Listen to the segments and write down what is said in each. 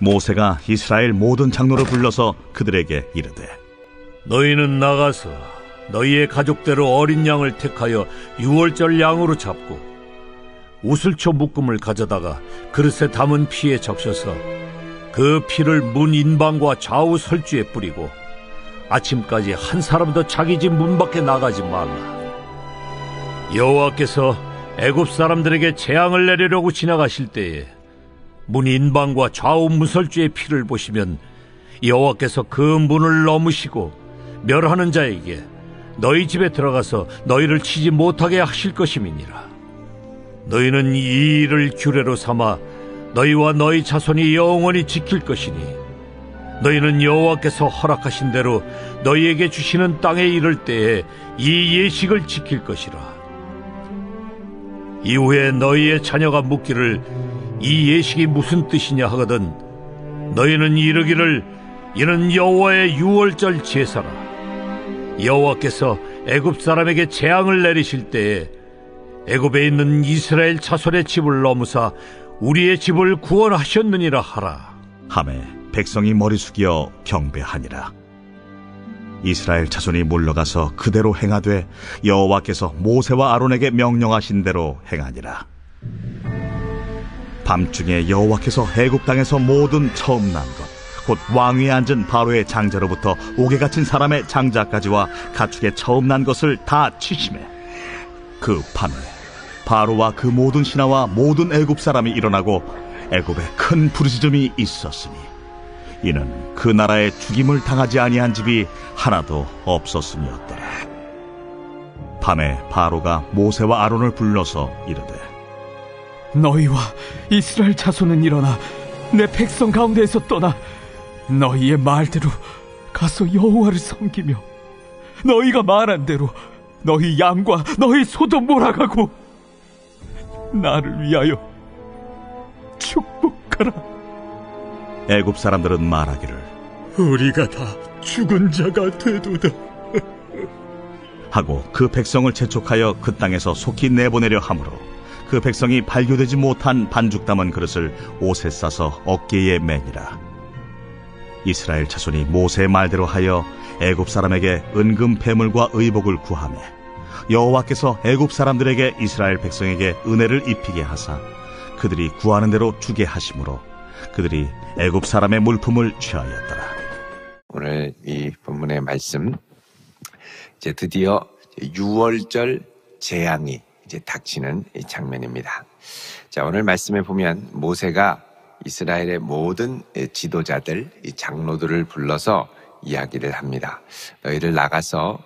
모세가 이스라엘 모든 장로를 불러서 그들에게 이르되, 너희는 나가서 너희의 가족대로 어린 양을 택하여 유월절 양으로 잡고 우슬초 묶음을 가져다가 그릇에 담은 피에 적셔서 그 피를 문 인방과 좌우 설주에 뿌리고 아침까지 한 사람도 자기 집 문 밖에 나가지 말라. 여호와께서 애굽 사람들에게 재앙을 내리려고 지나가실 때에 문 인방과 좌우 문설주의 피를 보시면 여호와께서 그 문을 넘으시고 멸하는 자에게 너희 집에 들어가서 너희를 치지 못하게 하실 것임이니라. 너희는 이 일을 규례로 삼아 너희와 너희 자손이 영원히 지킬 것이니 너희는 여호와께서 허락하신 대로 너희에게 주시는 땅에 이를 때에 이 예식을 지킬 것이라. 이후에 너희의 자녀가 묻기를 이 예식이 무슨 뜻이냐 하거든 너희는 이르기를 이는 여호와의 유월절 제사라. 여호와께서 애굽 사람에게 재앙을 내리실 때에 애굽에 있는 이스라엘 자손의 집을 넘으사 우리의 집을 구원하셨느니라 하라. 하매 백성이 머리 숙여 경배하니라. 이스라엘 자손이 물러가서 그대로 행하되 여호와께서 모세와 아론에게 명령하신 대로 행하니라. 밤중에 여호와께서 애굽 땅에서 모든 처음 난 것 곧 왕위에 앉은 바로의 장자로부터 옥에 갇힌 사람의 장자까지와 가축의 처음 난 것을 다 치시매 그 밤에 바로와 그 모든 신하와 모든 애굽 사람이 일어나고 애굽에 큰 부르짖음이 있었으니 이는 그 나라에 죽임을 당하지 아니한 집이 하나도 없었음이었더라. 밤에 바로가 모세와 아론을 불러서 이르되, 너희와 이스라엘 자손은 일어나 내 백성 가운데에서 떠나 너희의 말대로 가서 여호와를 섬기며 너희가 말한 대로 너희 양과 너희 소도 몰아가고 나를 위하여 축복하라. 애굽 사람들은 말하기를 우리가 다 죽은 자가 되도다 하고 그 백성을 재촉하여 그 땅에서 속히 내보내려 하므로 그 백성이 발교되지 못한 반죽 담은 그릇을 옷에 싸서 어깨에 매니라. 이스라엘 자손이 모세의 말대로 하여 애굽 사람에게 은금 패물과 의복을 구하매 여호와께서 애굽 사람들에게 이스라엘 백성에게 은혜를 입히게 하사 그들이 구하는 대로 주게 하심으로 그들이 애굽 사람의 물품을 취하였더라. 오늘 이 본문의 말씀, 이제 드디어 유월절 재앙이 이제 닥치는 이 장면입니다. 자, 오늘 말씀에 보면 모세가 이스라엘의 모든 지도자들, 이 장로들을 불러서 이야기를 합니다. 너희를 나가서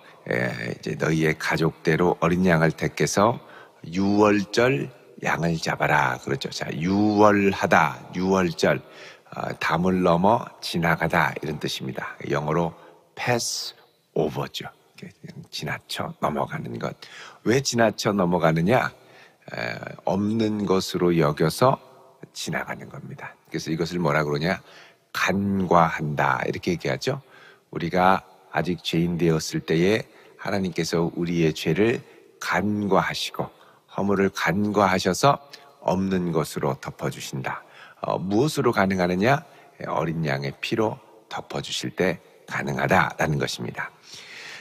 이제 너희의 가족대로 어린 양을 택해서 유월절 양을 잡아라. 그렇죠. 자, 유월하다, 유월절, 담을 넘어 지나가다 이런 뜻입니다. 영어로 pass over죠. 지나쳐 넘어가는 것. 왜 지나쳐 넘어가느냐? 없는 것으로 여겨서 지나가는 겁니다. 그래서 이것을 뭐라 그러냐? 간과한다 이렇게 얘기하죠. 우리가 아직 죄인 되었을 때에 하나님께서 우리의 죄를 간과하시고 허물을 간과하셔서 없는 것으로 덮어주신다. 무엇으로 가능하느냐? 어린 양의 피로 덮어주실 때 가능하다라는 것입니다.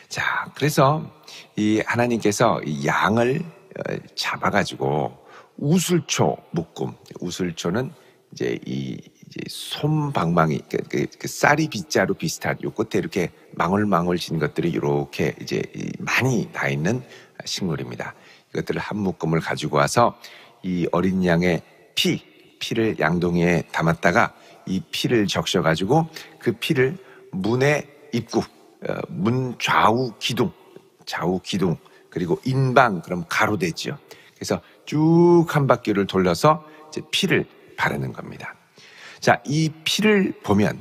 자, 그래서 이 하나님께서 이 양을 잡아가지고 우슬초 묶음, 우슬초는 이제 이제 솜방망이, 그 쌀이 빗자루 비슷한 요 끝에 이렇게 망울망울 진 것들이 이렇게 이제 많이 다 있는 식물입니다. 이것들을 한 묶음을 가지고 와서 이 어린 양의 피를 양동이에 담았다가 이 피를 적셔가지고 그 피를 문의 입구, 문 좌우 기둥 그리고 인방, 그럼 가로되죠. 그래서 쭉 한 바퀴를 돌려서 이제 피를 바르는 겁니다. 자, 이 피를 보면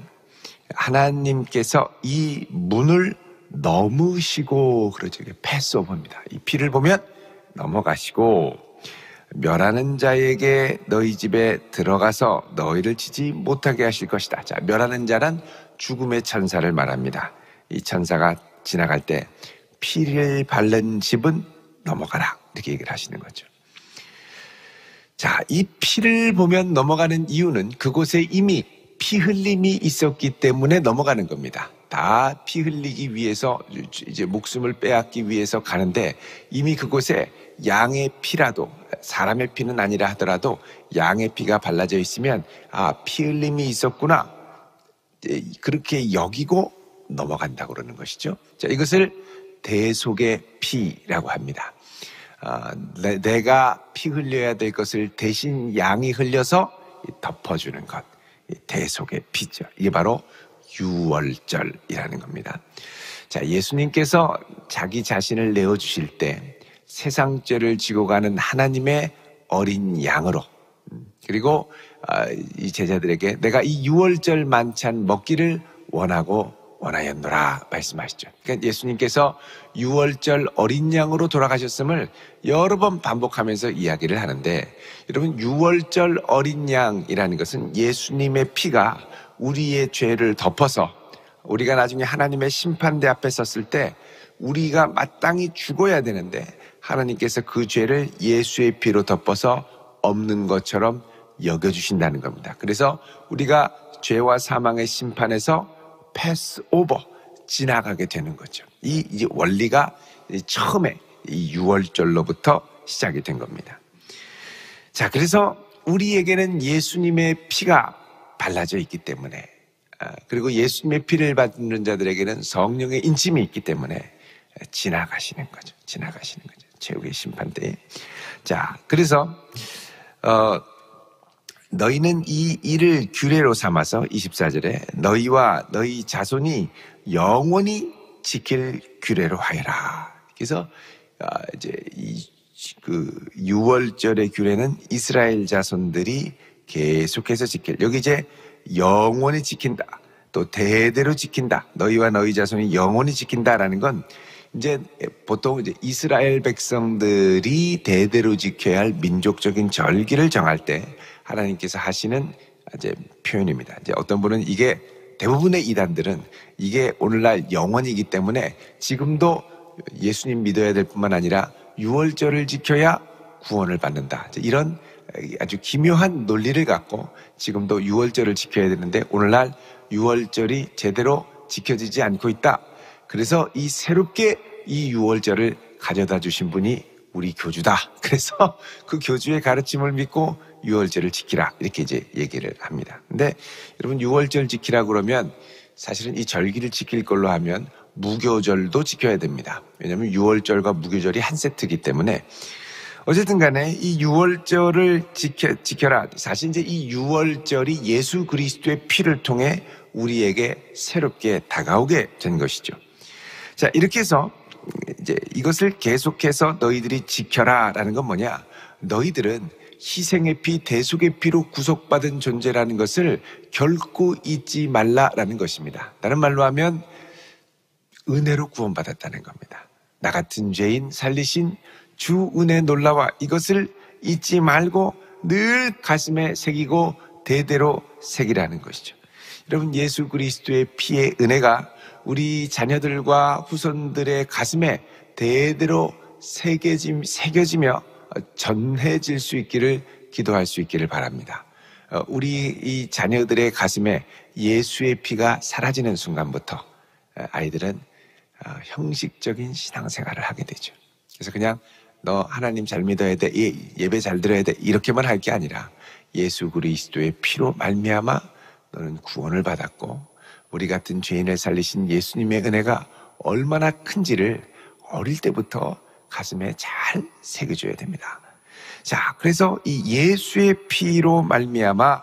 하나님께서 이 문을 넘으시고, 그렇죠. 패스 오버입니다. 이 피를 보면 넘어가시고, 멸하는 자에게 너희 집에 들어가서 너희를 치지 못하게 하실 것이다. 자, 멸하는 자란 죽음의 천사를 말합니다. 이 천사가 지나갈 때 피를 바른 집은 넘어가라, 이렇게 얘기를 하시는 거죠. 자, 이 피를 보면 넘어가는 이유는 그곳에 이미 피 흘림이 있었기 때문에 넘어가는 겁니다. 다 피 흘리기 위해서 이제 목숨을 빼앗기 위해서 가는데 이미 그곳에 양의 피라도 사람의 피는 아니라 하더라도 양의 피가 발라져 있으면 피 흘림이 있었구나 그렇게 여기고 넘어간다고 그러는 것이죠. 자, 이것을 대속의 피라고 합니다. 내가 피 흘려야 될 것을 대신 양이 흘려서 덮어주는 것, 대속의 피죠. 이게 바로 유월절이라는 겁니다. 자, 예수님께서 자기 자신을 내어주실 때 세상 죄를 지고 가는 하나님의 어린 양으로, 그리고 이 제자들에게 내가 이 유월절 만찬 먹기를 원하였노라 말씀하시죠. 그러니까 예수님께서 유월절 어린 양으로 돌아가셨음을 여러 번 반복하면서 이야기를 하는데, 여러분, 유월절 어린 양이라는 것은 예수님의 피가 우리의 죄를 덮어서 우리가 나중에 하나님의 심판대 앞에 섰을 때 우리가 마땅히 죽어야 되는데 하나님께서 그 죄를 예수의 피로 덮어서 없는 것처럼 여겨주신다는 겁니다. 그래서 우리가 죄와 사망의 심판에서 패스오버, 지나가게 되는 거죠. 이 원리가 처음에 이 유월절로부터 시작이 된 겁니다. 자, 그래서 우리에게는 예수님의 피가 발라져 있기 때문에, 그리고 예수님의 피를 받는 자들에게는 성령의 인침이 있기 때문에 지나가시는 거죠. 최후의 심판대에. 자, 그래서 너희는 이 일을 규례로 삼아서 24절에 너희와 너희 자손이 영원히 지킬 규례로 하여라. 그래서 이제 그 유월절의 규례는 이스라엘 자손들이 계속해서 지킬, 여기 이제 영원히 지킨다, 또 대대로 지킨다, 너희와 너희 자손이 영원히 지킨다라는 건 이제 보통 이제 이스라엘 백성들이 대대로 지켜야 할 민족적인 절기를 정할 때 하나님께서 하시는 이제 표현입니다. 이제 어떤 분은 이게, 대부분의 이단들은 이게 오늘날 영원이기 때문에 지금도 예수님 믿어야 될 뿐만 아니라 유월절을 지켜야 구원을 받는다, 이런 아주 기묘한 논리를 갖고 지금도 유월절을 지켜야 되는데 오늘날 유월절이 제대로 지켜지지 않고 있다. 그래서 이 새롭게 이 유월절을 가져다 주신 분이 우리 교주다. 그래서 그 교주의 가르침을 믿고 유월절을 지키라, 이렇게 이제 얘기를 합니다. 근데 여러분, 유월절 지키라 그러면 사실은 이 절기를 지킬 걸로 하면 무교절도 지켜야 됩니다. 왜냐하면 유월절과 무교절이 한 세트이기 때문에. 어쨌든 간에 이 유월절을 지켜라. 사실 이제 이 유월절이 예수 그리스도의 피를 통해 우리에게 새롭게 다가오게 된 것이죠. 자, 이렇게 해서 이제 이것을 계속해서 너희들이 지켜라라는 건 뭐냐? 너희들은 희생의 피, 대속의 피로 구속받은 존재라는 것을 결코 잊지 말라라는 것입니다. 다른 말로 하면 은혜로 구원받았다는 겁니다. 나 같은 죄인 살리신 주 은혜 놀라와, 이것을 잊지 말고 늘 가슴에 새기고 대대로 새기라는 것이죠. 여러분, 예수 그리스도의 피의 은혜가 우리 자녀들과 후손들의 가슴에 대대로 새겨지며 전해질 수 있기를 기도할 수 있기를 바랍니다. 우리 이 자녀들의 가슴에 예수의 피가 사라지는 순간부터 아이들은 형식적인 신앙생활을 하게 되죠. 그래서 그냥 너 하나님 잘 믿어야 돼, 예배 잘 들어야 돼, 이렇게만 할 게 아니라 예수 그리스도의 피로 말미암아 너는 구원을 받았고 우리 같은 죄인을 살리신 예수님의 은혜가 얼마나 큰지를 어릴 때부터 가슴에 잘 새겨줘야 됩니다. 자, 그래서 이 예수의 피로 말미암아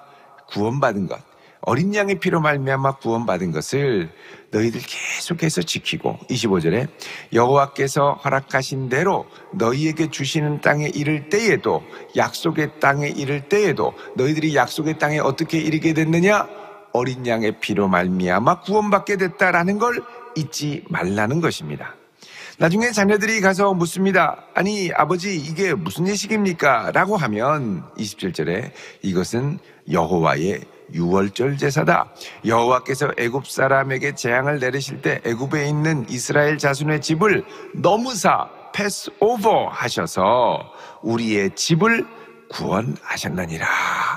구원받은 것, 어린 양의 피로 말미암아 구원받은 것을 너희들 계속해서 지키고, 25절에 여호와께서 허락하신 대로 너희에게 주시는 땅에 이를 때에도, 약속의 땅에 이를 때에도 너희들이 약속의 땅에 어떻게 이르게 됐느냐? 어린 양의 피로 말미암아 구원받게 됐다라는 걸 잊지 말라는 것입니다. 나중에 자녀들이 가서 묻습니다. 아니 아버지, 이게 무슨 예식입니까? 라고 하면 27절에 이것은 여호와의 유월절 제사다. 여호와께서 애굽 사람에게 재앙을 내리실 때 애굽에 있는 이스라엘 자손의 집을 넘으사 패스오버 하셔서 우리의 집을 구원하셨느니라,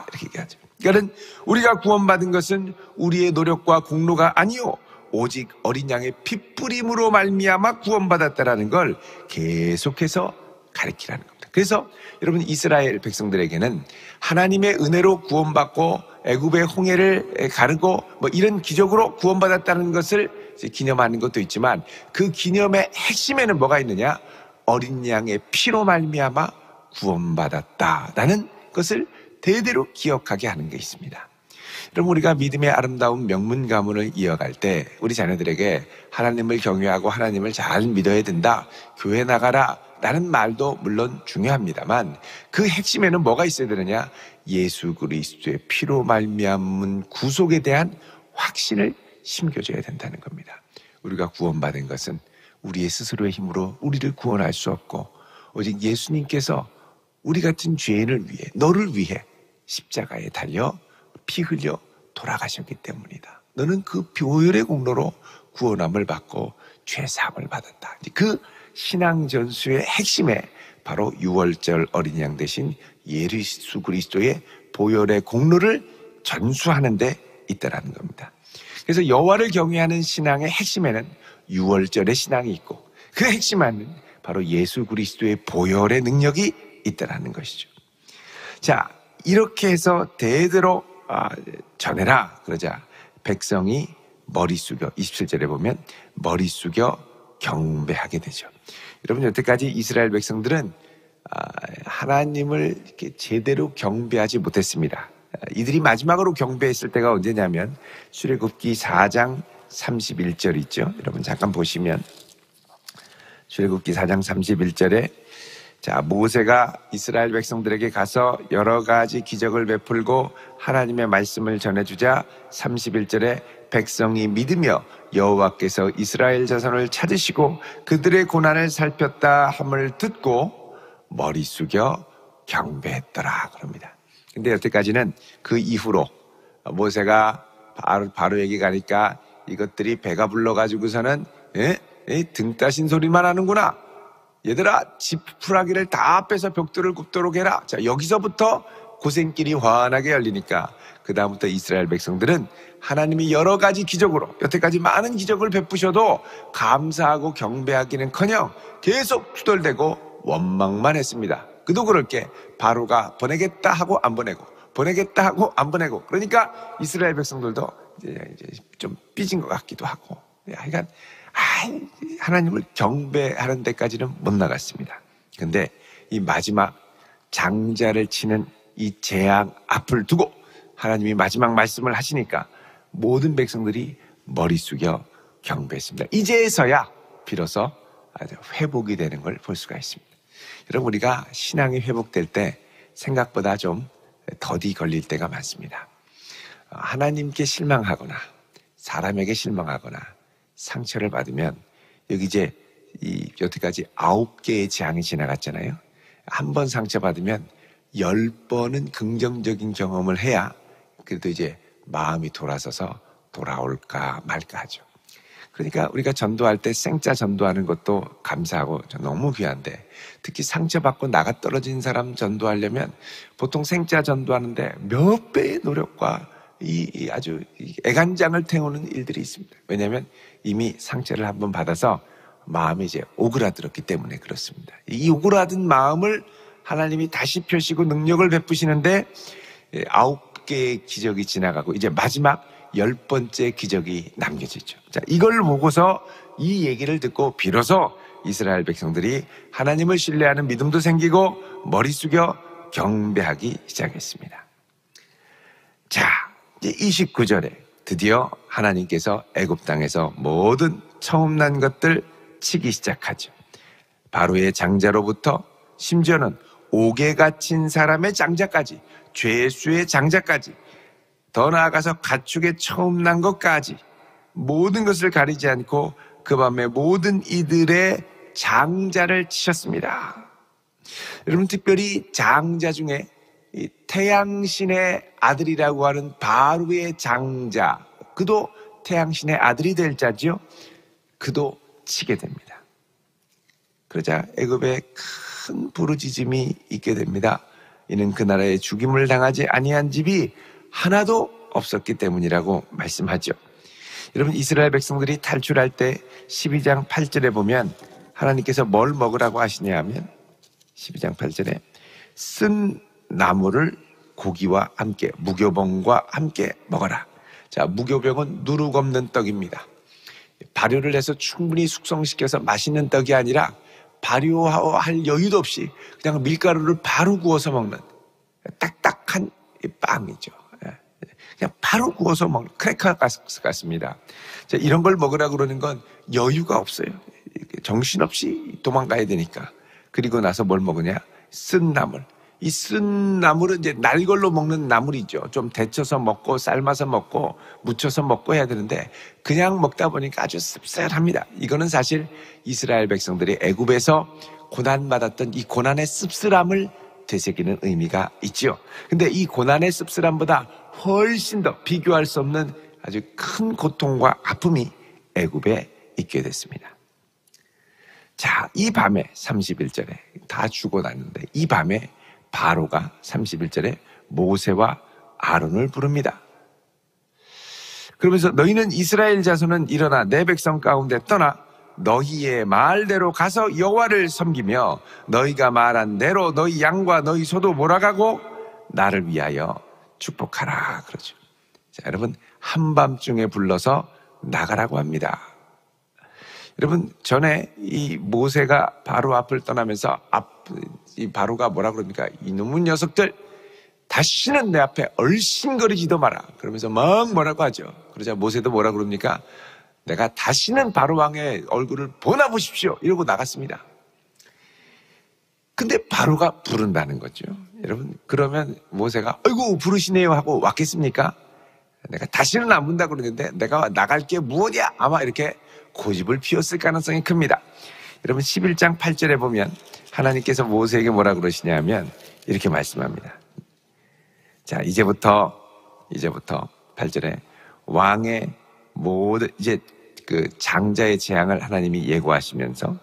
이렇게 얘기하죠. 그러니까 우리가 구원받은 것은 우리의 노력과 공로가 아니요 오직 어린 양의 핏뿌림으로 말미암아 구원받았다라는 걸 계속해서 가르치라는 겁니다. 그래서 여러분, 이스라엘 백성들에게는 하나님의 은혜로 구원받고 애굽의 홍해를 가르고 뭐 이런 기적으로 구원받았다는 것을 기념하는 것도 있지만, 그 기념의 핵심에는 뭐가 있느냐? 어린 양의 피로 말미암아 구원받았다라는 것을 대대로 기억하게 하는 게 있습니다. 여러분, 우리가 믿음의 아름다운 명문 가문을 이어갈 때 우리 자녀들에게 하나님을 경외하고 하나님을 잘 믿어야 된다, 교회 나가라 라는 말도 물론 중요합니다만, 그 핵심에는 뭐가 있어야 되느냐? 예수 그리스도의 피로 말미암은 구속에 대한 확신을 심겨줘야 된다는 겁니다. 우리가 구원받은 것은 우리의 스스로의 힘으로 우리를 구원할 수 없고, 오직 예수님께서 우리 같은 죄인을 위해, 너를 위해 십자가에 달려 피 흘려 돌아가셨기 때문이다. 너는 그 보혈의 공로로 구원함을 받고 죄사함을 받았다. 그 신앙 전수의 핵심에 바로 유월절 어린 양 대신 예수 그리스도의 보혈의 공로를 전수하는 데 있다라는 겁니다. 그래서 여호와를 경외하는 신앙의 핵심에는 유월절의 신앙이 있고, 그 핵심 안에는 바로 예수 그리스도의 보혈의 능력이 있다라는 것이죠. 자, 이렇게 해서 대대로 전해라 그러자 백성이 머리 숙여, 27절에 보면 머리 숙여 경배하게 되죠. 여러분, 여태까지 이스라엘 백성들은 하나님을 이렇게 제대로 경배하지 못했습니다. 이들이 마지막으로 경배했을 때가 언제냐면 출애굽기 4장 31절 있죠. 여러분 잠깐 보시면 출애굽기 4장 31절에 자, 모세가 이스라엘 백성들에게 가서 여러 가지 기적을 베풀고 하나님의 말씀을 전해주자 31절에 백성이 믿으며 여호와께서 이스라엘 자손을 찾으시고 그들의 고난을 살폈다 함을 듣고 머리 숙여 경배했더라 그럽니다. 근데 여태까지는 그 이후로 모세가 바로에게 가니까 이것들이 배가 불러가지고서는 등 따신 소리만 하는구나. 얘들아, 지푸라기를 다 빼서 벽돌을 굽도록 해라. 자, 여기서부터 고생길이 환하게 열리니까 그 다음부터 이스라엘 백성들은 하나님이 여러 가지 기적으로, 여태까지 많은 기적을 베푸셔도 감사하고 경배하기는커녕 계속 투덜대고 원망만 했습니다. 그도 그럴 게 바로가 보내겠다 하고 안 보내고, 보내겠다 하고 안 보내고, 그러니까 이스라엘 백성들도 이제 좀 삐진 것 같기도 하고, 하여간 하나님을 경배하는 데까지는 못 나갔습니다. 근데 이 마지막 장자를 치는 이 재앙 앞을 두고 하나님이 마지막 말씀을 하시니까 모든 백성들이 머리 숙여 경배했습니다. 이제서야 비로소 회복이 되는 걸 볼 수가 있습니다. 여러분, 우리가 신앙이 회복될 때 생각보다 좀 더디 걸릴 때가 많습니다. 하나님께 실망하거나 사람에게 실망하거나 상처를 받으면, 여기 이제 여태까지 9개의 재앙이 지나갔잖아요. 한 번 상처받으면 10번은 긍정적인 경험을 해야 그래도 이제 마음이 돌아서서 돌아올까 말까 하죠. 그러니까 우리가 전도할 때 생자 전도하는 것도 감사하고 너무 귀한데, 특히 상처받고 나가 떨어진 사람 전도하려면 보통 생자 전도하는데 몇 배의 노력과 이 아주 애간장을 태우는 일들이 있습니다. 왜냐하면 이미 상처를 한번 받아서 마음이 이제 오그라들었기 때문에 그렇습니다. 이 오그라든 마음을 하나님이 다시 펴시고 능력을 베푸시는데 9개의 기적이 지나가고 이제 마지막 10번째 기적이 남겨지죠. 자, 이걸 보고서 이 얘기를 듣고 비로소 이스라엘 백성들이 하나님을 신뢰하는 믿음도 생기고 머리 숙여 경배하기 시작했습니다. 자, 이제 29절에 드디어 하나님께서 애굽 땅에서 모든 처음 난 것들 치기 시작하죠. 바로의 장자로부터 심지어는 옥에 갇힌 사람의 장자까지, 죄수의 장자까지, 더 나아가서 가축의 처음 난 것까지 모든 것을 가리지 않고 그 밤에 모든 이들의 장자를 치셨습니다. 여러분, 특별히 장자 중에 이 태양신의 아들이라고 하는 바로의 장자, 그도 태양신의 아들이 될 자지요. 그도 치게 됩니다. 그러자 애굽에 큰 부르짖음이 있게 됩니다. 이는 그 나라에 죽임을 당하지 아니한 집이 하나도 없었기 때문이라고 말씀하죠. 여러분, 이스라엘 백성들이 탈출할 때 12장 8절에 보면 하나님께서 뭘 먹으라고 하시냐 하면 12장 8절에 쓴 나물을 고기와 함께 무교병과 함께 먹어라. 자, 무교병은 누룩 없는 떡입니다. 발효를 해서 충분히 숙성시켜서 맛있는 떡이 아니라 발효할 여유도 없이 그냥 밀가루를 바로 구워서 먹는 딱딱한 빵이죠. 그냥 바로 구워서 먹는 크래커 같습니다. 자, 이런 걸 먹으라고 그러는 건 여유가 없어요. 정신없이 도망가야 되니까. 그리고 나서 뭘 먹으냐? 쓴 나물. 이 쓴 나물은 이제 날걸로 먹는 나물이죠. 좀 데쳐서 먹고 삶아서 먹고 무쳐서 먹고 해야 되는데 그냥 먹다 보니까 아주 씁쓸합니다. 이거는 사실 이스라엘 백성들이 애굽에서 고난받았던 이 고난의 씁쓸함을 되새기는 의미가 있죠. 근데 이 고난의 씁쓸함보다 훨씬 더 비교할 수 없는 아주 큰 고통과 아픔이 애굽에 있게 됐습니다. 자, 이 밤에 31절에 다 죽고 났는데 이 밤에 바로가 31절에 모세와 아론을 부릅니다. 그러면서 너희는 이스라엘 자손은 일어나 내 백성 가운데 떠나 너희의 말대로 가서 여호와를 섬기며 너희가 말한 대로 너희 양과 너희 소도 몰아가고 나를 위하여 축복하라 그러죠. 자, 여러분, 한밤중에 불러서 나가라고 합니다. 여러분, 전에 이 모세가 바로 앞을 떠나면서 이 바로가 뭐라 그럽니까? 이놈의 녀석들 다시는 내 앞에 얼씬거리지도 마라 그러면서 막 뭐라고 하죠. 그러자 모세도 뭐라 그럽니까? 내가 다시는 바로 왕의 얼굴을 보나 보십시오 이러고 나갔습니다. 근데 바로가 부른다는 거죠. 여러분, 그러면 모세가 아이고 부르시네요 하고 왔겠습니까? 내가 다시는 안 본다 그러는데 내가 나갈 게 무엇이야? 아마 이렇게 고집을 피웠을 가능성이 큽니다. 여러분, 11장 8절에 보면 하나님께서 모세에게 뭐라 그러시냐 하면 이렇게 말씀합니다. 자, 이제부터 8절에 왕의 모든 이제 그 장자의 재앙을 하나님이 예고하시면서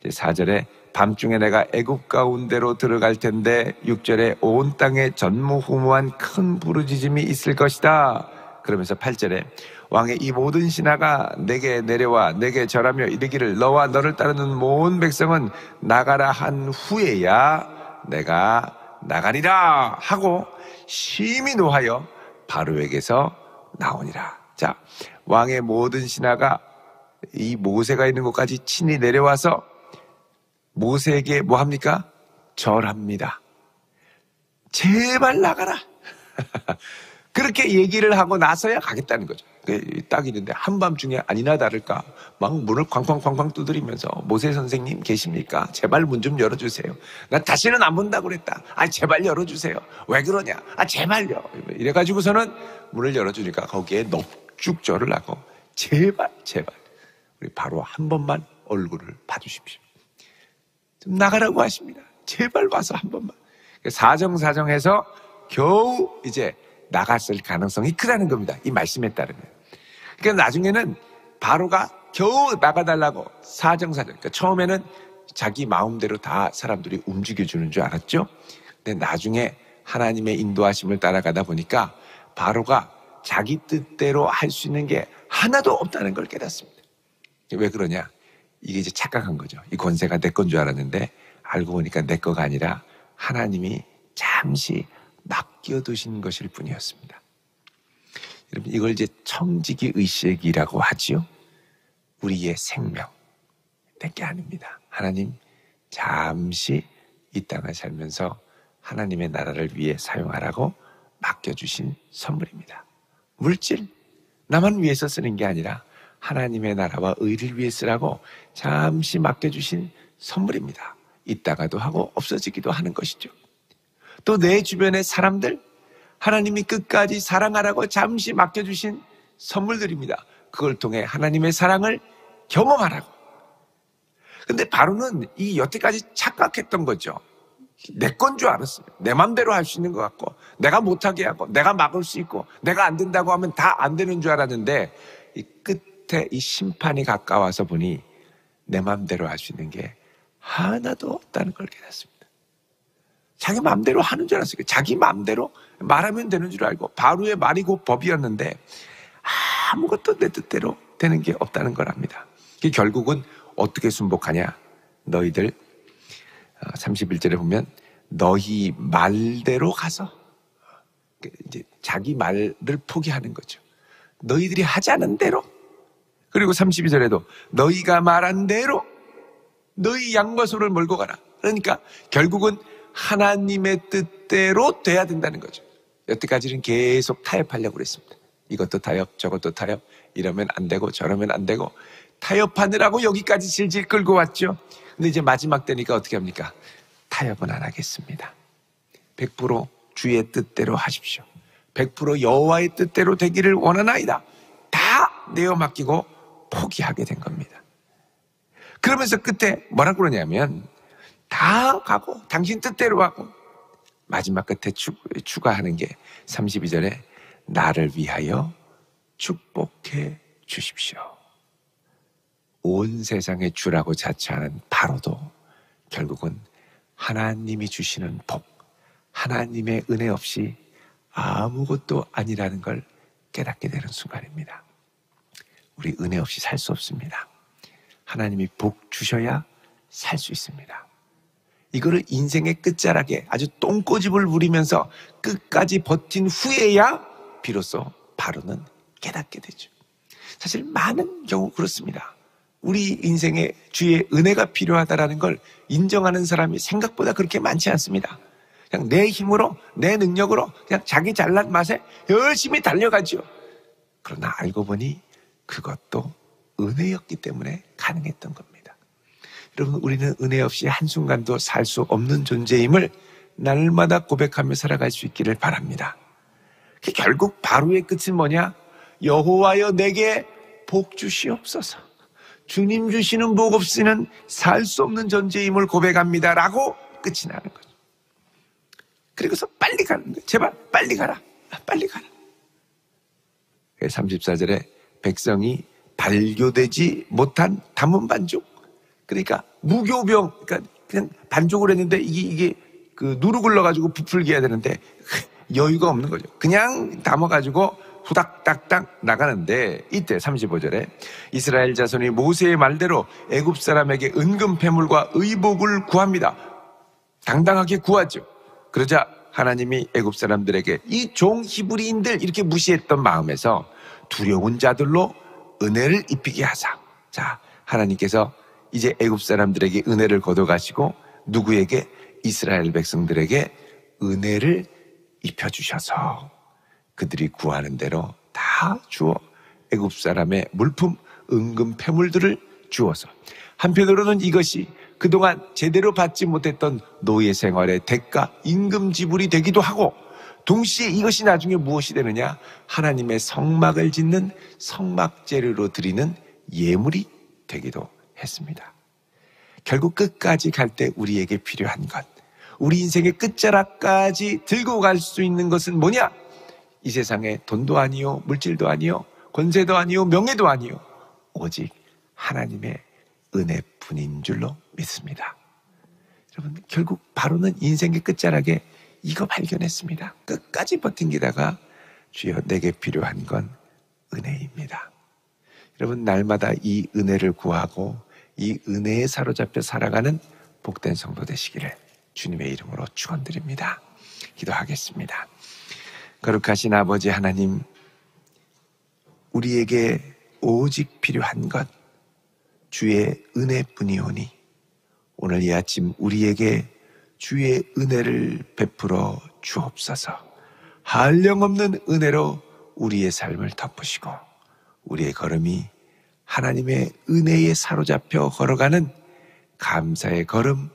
이제 4절에 밤중에 내가 애굽 가운데로 들어갈 텐데 6절에 온 땅에 전무후무한 큰 부르짖음이 있을 것이다. 그러면서 8절에 왕의 이 모든 신하가 내게 내려와 내게 절하며 이르기를 너와 너를 따르는 모든 백성은 나가라 한 후에야 내가 나가리라 하고 심히 노하여 바로에게서 나오니라. 자, 왕의 모든 신하가 이 모세가 있는 곳까지 친히 내려와서 모세에게 뭐 합니까? 절합니다. 제발 나가라. 그렇게 얘기를 하고 나서야 가겠다는 거죠. 딱 있는데 한밤중에 아니나 다를까 막 문을 쾅쾅쾅쾅 두드리면서 모세 선생님 계십니까? 제발 문 좀 열어주세요. 나 다시는 안 본다고 그랬다. 제발 열어주세요. 왜 그러냐? 제발요. 이래가지고서는 문을 열어주니까 거기에 넙죽절을 하고 제발 우리 바로 한 번만 얼굴을 봐주십시오. 좀 나가라고 하십니다. 제발 와서 한 번만. 사정사정해서 겨우 이제 나갔을 가능성이 크다는 겁니다. 이 말씀에 따르면. 그러니까 나중에는 바로가 겨우 나가달라고 사정사정. 그러니까 처음에는 자기 마음대로 다 사람들이 움직여주는 줄 알았죠. 근데 나중에 하나님의 인도하심을 따라가다 보니까 바로가 자기 뜻대로 할 수 있는 게 하나도 없다는 걸 깨닫습니다. 왜 그러냐? 이게 이제 착각한 거죠. 이 권세가 내 건 줄 알았는데 알고 보니까 내 거가 아니라 하나님이 잠시 맡겨두신 것일 뿐이었습니다. 여러분, 이걸 이제 청지기 의식이라고 하지요. 우리의 생명, 내 게 아닙니다. 하나님 잠시 이 땅을 살면서 하나님의 나라를 위해 사용하라고 맡겨주신 선물입니다. 물질, 나만 위해서 쓰는 게 아니라 하나님의 나라와 의를 위해 쓰라고 잠시 맡겨주신 선물입니다. 있다가도 하고 없어지기도 하는 것이죠. 또 내 주변의 사람들, 하나님이 끝까지 사랑하라고 잠시 맡겨주신 선물들입니다. 그걸 통해 하나님의 사랑을 경험하라고. 근데 바로는 이 여태까지 착각했던 거죠. 내 건 줄 알았어요. 내 맘대로 할 수 있는 것 같고, 내가 못하게 하고, 내가 막을 수 있고, 내가 안 된다고 하면 다 안 되는 줄 알았는데, 이 끝에 이 심판이 가까워서 보니 내 맘대로 할 수 있는 게 하나도 없다는 걸 깨닫습니다. 자기 맘대로 하는 줄 알았어요. 자기 맘대로 말하면 되는 줄 알고 바로의 말이 곧 법이었는데 아무것도 내 뜻대로 되는 게 없다는 거랍니다. 결국은 어떻게 순복하냐? 너희들 31절에 보면 너희 말대로 가서 이제 자기 말을 포기하는 거죠. 너희들이 하자는 대로. 그리고 32절에도 너희가 말한 대로 너희 양과 소를 몰고 가라. 그러니까 결국은 하나님의 뜻대로 돼야 된다는 거죠. 여태까지는 계속 타협하려고 그랬습니다. 이것도 타협, 저것도 타협, 이러면 안 되고 저러면 안 되고 타협하느라고 여기까지 질질 끌고 왔죠. 근데 이제 마지막 때니까 어떻게 합니까? 타협은 안 하겠습니다. 100% 주의 뜻대로 하십시오. 100% 여호와의 뜻대로 되기를 원하나이다. 다 내어 맡기고 포기하게 된 겁니다. 그러면서 끝에 뭐라고 그러냐면 다 가고 당신 뜻대로 하고 마지막 끝에 추가하는 게 32절에 나를 위하여 축복해 주십시오. 온 세상의 주라고 자처하는 바로도 결국은 하나님이 주시는 복, 하나님의 은혜 없이 아무것도 아니라는 걸 깨닫게 되는 순간입니다. 우리 은혜 없이 살 수 없습니다. 하나님이 복 주셔야 살 수 있습니다. 이거를 인생의 끝자락에 아주 똥꼬집을 부리면서 끝까지 버틴 후에야 비로소 바로는 깨닫게 되죠. 사실 많은 경우 그렇습니다. 우리 인생에 주의 은혜가 필요하다는 걸 인정하는 사람이 생각보다 그렇게 많지 않습니다. 그냥 내 힘으로, 내 능력으로 그냥 자기 잘난 맛에 열심히 달려가죠. 그러나 알고 보니 그것도 은혜였기 때문에 가능했던 겁니다. 여러분, 우리는 은혜 없이 한순간도 살 수 없는 존재임을 날마다 고백하며 살아갈 수 있기를 바랍니다. 결국 바로의 끝은 뭐냐? 여호와여 내게 복 주시옵소서. 주님 주시는 복 없이는 살 수 없는 존재임을 고백합니다 라고 끝이 나는 거죠. 그리고서 빨리 가는 거예요. 제발 빨리 가라. 빨리 가라. 34절에 백성이 발교되지 못한 담은 반죽. 그러니까 무교병, 그러니까 그냥 반죽을 했는데 이게 그 누룩을 넣어가지고 부풀게 해야 되는데 여유가 없는 거죠. 그냥 담아가지고 후닥닥닥 나가는데 이때 35절에 이스라엘 자손이 모세의 말대로 애굽 사람에게 은금 패물과 의복을 구합니다. 당당하게 구하죠. 그러자 하나님이 애굽 사람들에게 이 종 히브리인들 이렇게 무시했던 마음에서 두려운 자들로 은혜를 입히게 하사. 자, 하나님께서 이제 애굽 사람들에게 은혜를 거둬가시고 누구에게? 이스라엘 백성들에게 은혜를 입혀주셔서 그들이 구하는 대로 다 주어 애굽 사람의 물품, 은금, 패물들을 주어서 한편으로는 이것이 그동안 제대로 받지 못했던 노예 생활의 대가, 임금 지불이 되기도 하고 동시에 이것이 나중에 무엇이 되느냐? 하나님의 성막을 짓는 성막제료로 드리는 예물이 되기도 했습니다. 결국 끝까지 갈 때 우리에게 필요한 것, 우리 인생의 끝자락까지 들고 갈 수 있는 것은 뭐냐? 이 세상에 돈도 아니요, 물질도 아니요, 권세도 아니요, 명예도 아니요, 오직 하나님의 은혜뿐인 줄로 믿습니다. 여러분, 결국 바로는 인생의 끝자락에 이거 발견했습니다. 끝까지 버틴기다가 주여 내게 필요한 건 은혜입니다. 여러분, 날마다 이 은혜를 구하고 이 은혜에 사로잡혀 살아가는 복된 성도 되시기를 주님의 이름으로 축원드립니다. 기도하겠습니다. 거룩하신 아버지 하나님, 우리에게 오직 필요한 것 주의 은혜뿐이오니 오늘 이 아침 우리에게 주의 은혜를 베풀어 주옵소서. 한량없는 은혜로 우리의 삶을 덮으시고 우리의 걸음이 하나님의 은혜에 사로잡혀 걸어가는 감사의 걸음,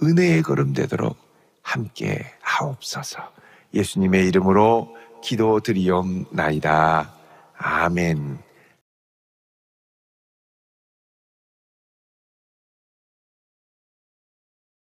은혜의 걸음 되도록 함께 하옵소서. 예수님의 이름으로 기도드리옵나이다. 아멘.